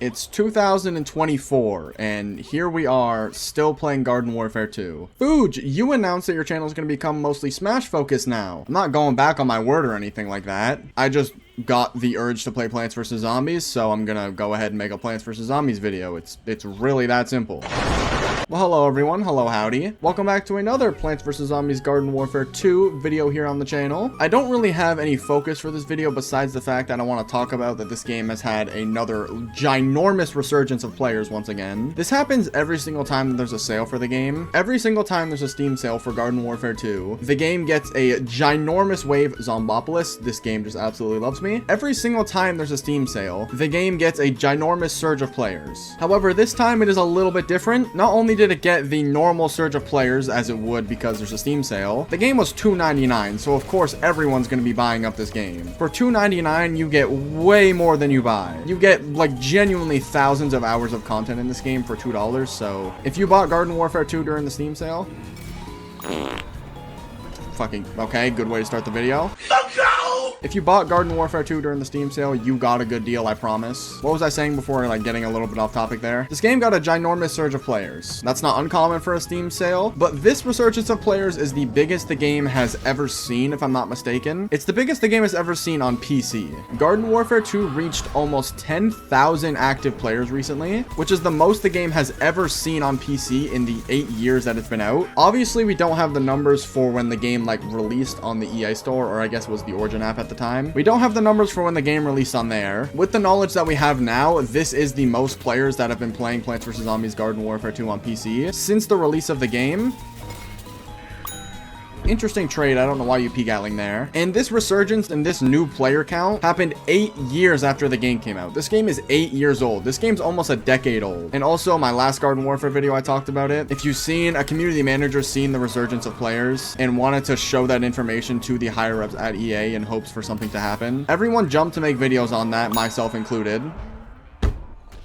It's 2024, and here we are, still playing Garden Warfare 2. Fooj, you announced that your channel is going to become mostly Smash focused now. I'm not going back on my word or anything like that. I just got the urge to play Plants vs. Zombies, so I'm gonna go ahead and make a Plants vs. Zombies video. It's really that simple. Well, hello everyone, hello howdy. Welcome back to another Plants vs. Zombies Garden Warfare 2 video here on the channel. I don't really have any focus for this video besides the fact that I want to talk about that this game has had another ginormous resurgence of players once again. This happens every single time that there's a sale for the game. Every single time there's a Steam sale for Garden Warfare 2, the game gets a ginormous wave. Zombopolis, this game just absolutely loves me. Every single time there's a Steam sale, the game gets a ginormous surge of players. However, this time it is a little bit different. Not only did it get the normal surge of players as it would because there's a Steam sale, the game was $2.99, so of course everyone's going to be buying up this game. For $2.99, you get way more than you buy. You get like genuinely thousands of hours of content in this game for $2, so if you bought Garden Warfare 2 during the Steam sale, fucking okay, good way to start the video. If you bought Garden Warfare 2 during the Steam sale, you got a good deal, I promise. What was I saying before, like, getting a little bit off topic there? This game got a ginormous surge of players. That's not uncommon for a Steam sale, but this resurgence of players is the biggest the game has ever seen, if I'm not mistaken. It's the biggest the game has ever seen on PC. Garden Warfare 2 reached almost 10,000 active players recently, which is the most the game has ever seen on PC in the 8 years that it's been out. Obviously, we don't have the numbers for when the game, like, released on the EA store, or I guess it was the Origin app at the time. We don't have the numbers for when the game released on there. With the knowledge that we have now, this is the most players that have been playing Plants vs. Zombies Garden Warfare 2 on PC since the release of the game. Interesting trade, I don't know why you p-gatling there. And this resurgence and this new player count happened 8 years after the game came out. This game is 8 years old. This game's almost a decade old. And also, my last Garden Warfare video, I talked about it. If you've seen, a community manager seen the resurgence of players and wanted to show that information to the higher-ups at EA in hopes for something to happen, everyone jumped to make videos on that, myself included.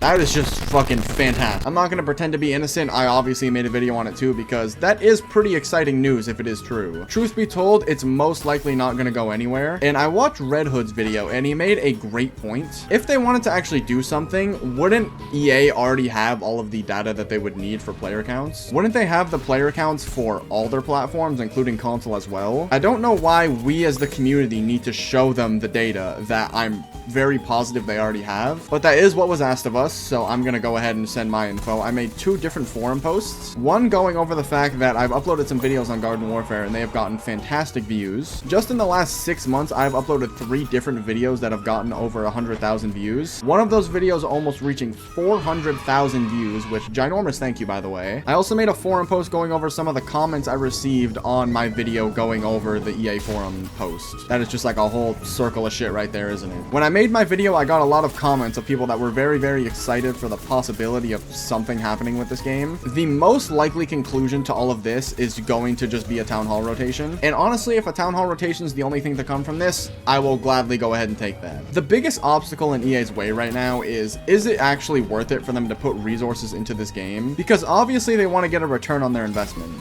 That is just fucking fantastic. I'm not going to pretend to be innocent. I obviously made a video on it too because that is pretty exciting news if it is true. Truth be told, it's most likely not going to go anywhere. And I watched Red Hood's video and he made a great point. If they wanted to actually do something, wouldn't EA already have all of the data that they would need for player counts? Wouldn't they have the player counts for all their platforms, including console as well? I don't know why we as the community need to show them the data that I'm very positive they already have, but that is what was asked of us, so I'm gonna go ahead and send my info. I made 2 different forum posts, one going over the fact that I've uploaded some videos on Garden Warfare and they have gotten fantastic views. Just in the last 6 months, I've uploaded 3 different videos that have gotten over 100,000 views. One of those videos almost reaching 400,000 views, which ginormous thank you, by the way. I also made a forum post going over some of the comments I received on my video going over the EA forum post. That is just like a whole circle of shit right there, isn't it? When I made my video, I got a lot of comments of people that were very, very excited for the possibility of something happening with this game. The most likely conclusion to all of this is going to just be a town hall rotation. And honestly, if a town hall rotation is the only thing to come from this, I will gladly go ahead and take that. The biggest obstacle in EA's way right now is it actually worth it for them to put resources into this game? Because obviously they want to get a return on their investment.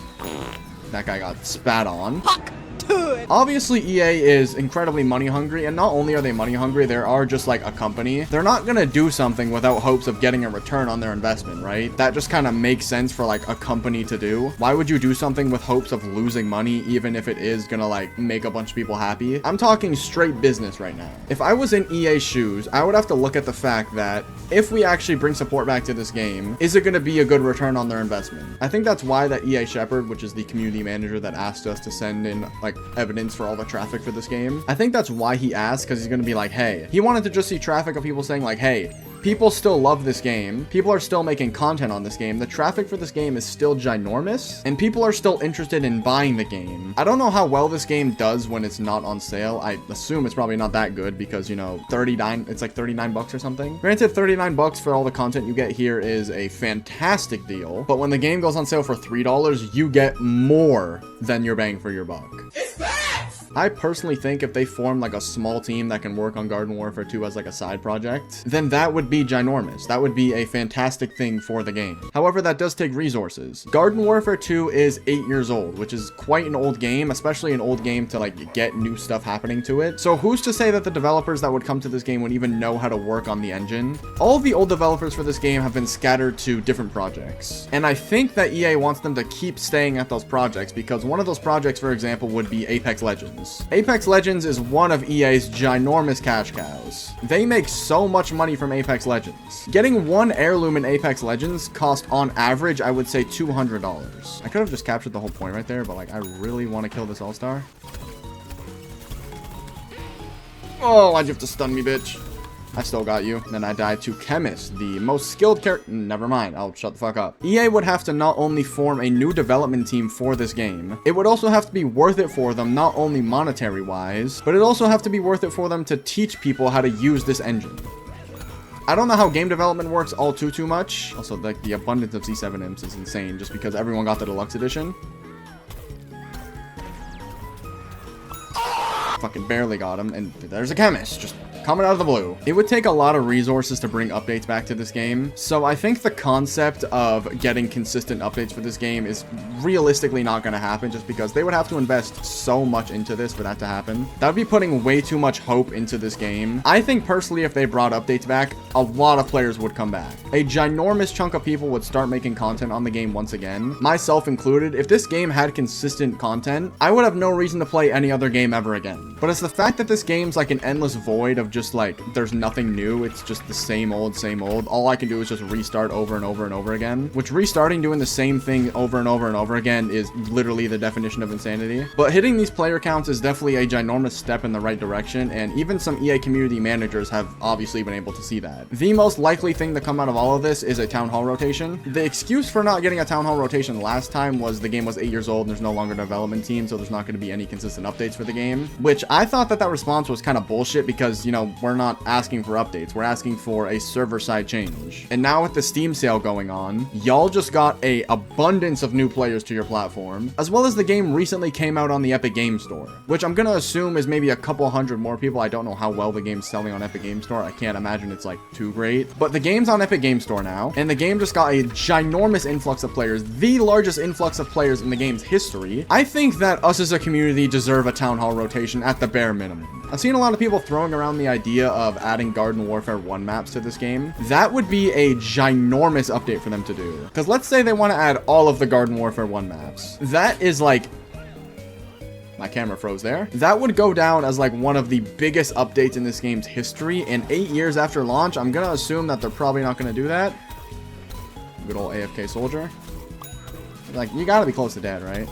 That guy got spat on. Fuck. Obviously, EA is incredibly money hungry, and not only are they money hungry, they are just like a company. They're not gonna do something without hopes of getting a return on their investment, right? That just kind of makes sense for like a company to do. Why would you do something with hopes of losing money, even if it is gonna like make a bunch of people happy? I'm talking straight business right now. If I was in EA's shoes, I would have to look at the fact that if we actually bring support back to this game, is it gonna be a good return on their investment? I think that's why that EA Shepherd, which is the community manager that asked us to send in like evidence for all the traffic for this game, I think that's why he asked, because he's gonna be like, hey, he wanted to just see traffic of people saying like, hey, people still love this game. People are still making content on this game. The traffic for this game is still ginormous, and people are still interested in buying the game. I don't know how well this game does when it's not on sale. I assume it's probably not that good because, you know, it's like 39 bucks or something. Granted, 39 bucks for all the content you get here is a fantastic deal, but when the game goes on sale for $3, you get more than your bang for your buck. It's facts! I personally think if they form like a small team that can work on Garden Warfare 2 as like a side project, then that would be ginormous. That would be a fantastic thing for the game. However, that does take resources. Garden Warfare 2 is 8 years old, which is quite an old game, especially an old game to like get new stuff happening to it. So who's to say that the developers that would come to this game would even know how to work on the engine? All of the old developers for this game have been scattered to different projects. And I think that EA wants them to keep staying at those projects because one of those projects, for example, would be Apex Legends. Apex Legends is one of EA's ginormous cash cows. They make so much money from Apex Legends. Getting one heirloom in Apex Legends cost on average, I would say $200. I could have just captured the whole point right there, but like I really want to kill this all-star. Oh, why'd you have to stun me, bitch? I still got you. Then I died to Chemist, the most skilled character. Never mind, I'll shut the fuck up. EA would have to not only form a new development team for this game, it would also have to be worth it for them, not only monetary wise, but it also have to be worth it for them to teach people how to use this engine. I don't know how game development works all too much. Also, like the abundance of C7 imps is insane just because everyone got the deluxe edition. Fucking barely got him, and there's a Chemist just coming out of the blue. It would take a lot of resources to bring updates back to this game, so I think the concept of getting consistent updates for this game is realistically not going to happen just because they would have to invest so much into this for that to happen. That would be putting way too much hope into this game. I think personally if they brought updates back, a lot of players would come back. A ginormous chunk of people would start making content on the game once again, myself included. If this game had consistent content, I would have no reason to play any other game ever again. But it's the fact that this game's like an endless void of just like, there's nothing new. It's just the same old, same old. All I can do is just restart over and over and over again, which restarting doing the same thing over and over and over again is literally the definition of insanity. But hitting these player counts is definitely a ginormous step in the right direction, and even some EA community managers have obviously been able to see that. The most likely thing to come out of all of this is a town hall rotation. The excuse for not getting a town hall rotation last time was the game was 8 years old and there's no longer a development team, so there's not going to be any consistent updates for the game, which I thought that response was kind of bullshit because, you know, we're not asking for updates. We're asking for a server side change. And now with the Steam sale going on, y'all just got a abundance of new players to your platform, as well as the game recently came out on the Epic Games Store, which I'm gonna assume is maybe a couple hundred more people. I don't know how well the game's selling on Epic Games Store. I can't imagine it's like too great, but the game's on Epic Games Store now, and the game just got a ginormous influx of players, the largest influx of players in the game's history. I think that us as a community deserve a town hall rotation at the bare minimum. I've seen a lot of people throwing around the idea of adding Garden Warfare 1 maps to this game. That would be a ginormous update for them to do. Because let's say they want to add all of the Garden Warfare 1 maps. That is like... My camera froze there. That would go down as like one of the biggest updates in this game's history. And 8 years after launch, I'm going to assume that they're probably not going to do that. Good old AFK soldier. Like, you got to be close to dead, right?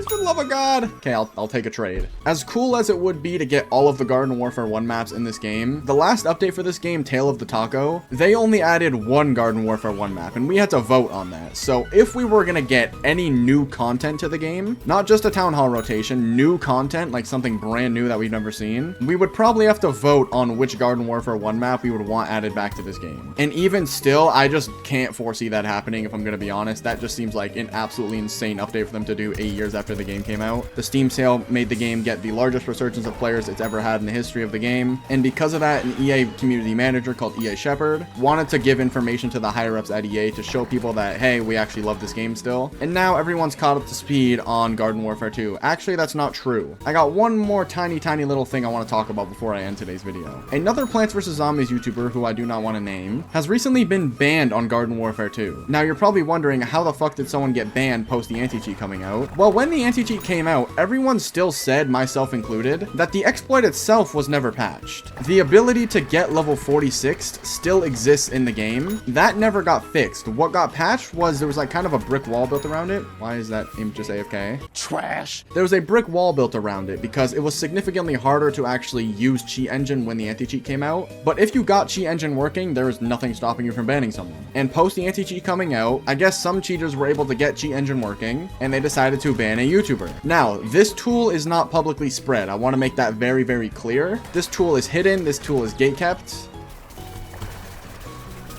For the love of God. Okay, I'll take a trade. As cool as it would be to get all of the Garden Warfare 1 maps in this game, the last update for this game, Tale of the Taco, they only added one Garden Warfare 1 map, and we had to vote on that. So if we were gonna get any new content to the game, not just a town hall rotation, new content, like something brand new that we've never seen, we would probably have to vote on which Garden Warfare 1 map we would want added back to this game. And even still, I just can't foresee that happening, if I'm gonna be honest. That just seems like an absolutely insane update for them to do 8 years after the game came out. The Steam sale made the game get the largest resurgence of players it's ever had in the history of the game, and because of that, an EA community manager called EA Shepherd wanted to give information to the higher-ups at EA to show people that, hey, we actually love this game still. And now everyone's caught up to speed on Garden Warfare 2. Actually, that's not true. I got one more tiny little thing I want to talk about before I end today's video. Another Plants vs. Zombies YouTuber, who I do not want to name, has recently been banned on Garden Warfare 2. Now, you're probably wondering, how the fuck did someone get banned post the anti-cheat coming out? Well, when the anti-cheat came out, everyone still said, myself included, that the exploit itself was never patched. The ability to get level 46 still exists in the game. That never got fixed. What got patched was there was like kind of a brick wall built around it. Why is that imp just AFK? Trash. There was a brick wall built around it because it was significantly harder to actually use cheat engine when the anti-cheat came out. But if you got cheat engine working, there was nothing stopping you from banning someone. And post the anti-cheat coming out, I guess some cheaters were able to get cheat engine working, and they decided to ban a YouTuber. Now, this tool is not publicly spread. I want to make that very clear. This tool is hidden. This tool is gatekept.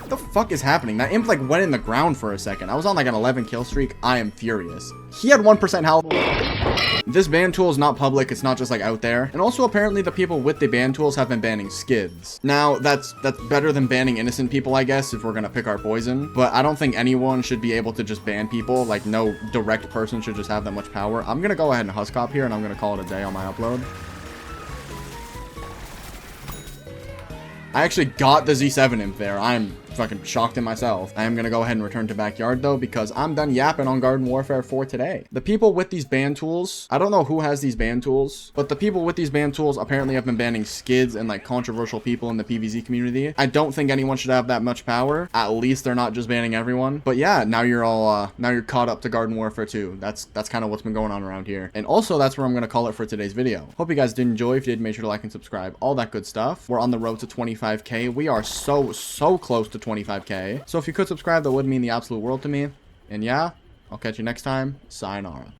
The fuck is happening? That imp like went in the ground for a second. I was on like an 11 kill streak. I am furious. He had 1% health. This ban tool is not public. It's not just like out there. And also apparently the people with the ban tools have been banning skids. Now that's better than banning innocent people, I guess, if we're gonna pick our poison. But I don't think anyone should be able to just ban people. Like no direct person should just have that much power. I'm gonna go ahead and husk hop here and I'm gonna call it a day on my upload. I actually got the Z7 imp there. I'm fucking shocked in myself. I am gonna go ahead and return to backyard though, because I'm done yapping on Garden Warfare for today. The people with these ban tools, I don't know who has these ban tools, but the people with these ban tools apparently have been banning skids and like controversial people in the PvZ community. I don't think anyone should have that much power. At least they're not just banning everyone. But yeah, now you're all now you're caught up to Garden Warfare 2. That's kind of what's been going on around here. And also that's where I'm gonna call it for today's video. Hope you guys did enjoy. If you did, make sure to like and subscribe, all that good stuff. We're on the road to 25k. We are so close to 25k. So if you could subscribe, that would mean the absolute world to me. And yeah, I'll catch you next time. Sayonara.